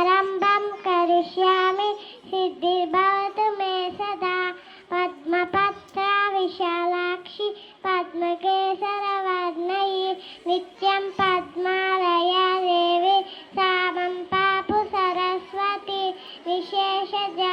समारम्भं करिष्यामि सिद्धिर्भवतु मे सदा पद्मपत्रा विशालाक्षि पद्मकेसरवर्णयि नित्यं पद्मालया देवी सामं पापु सरस्वती विशेषजा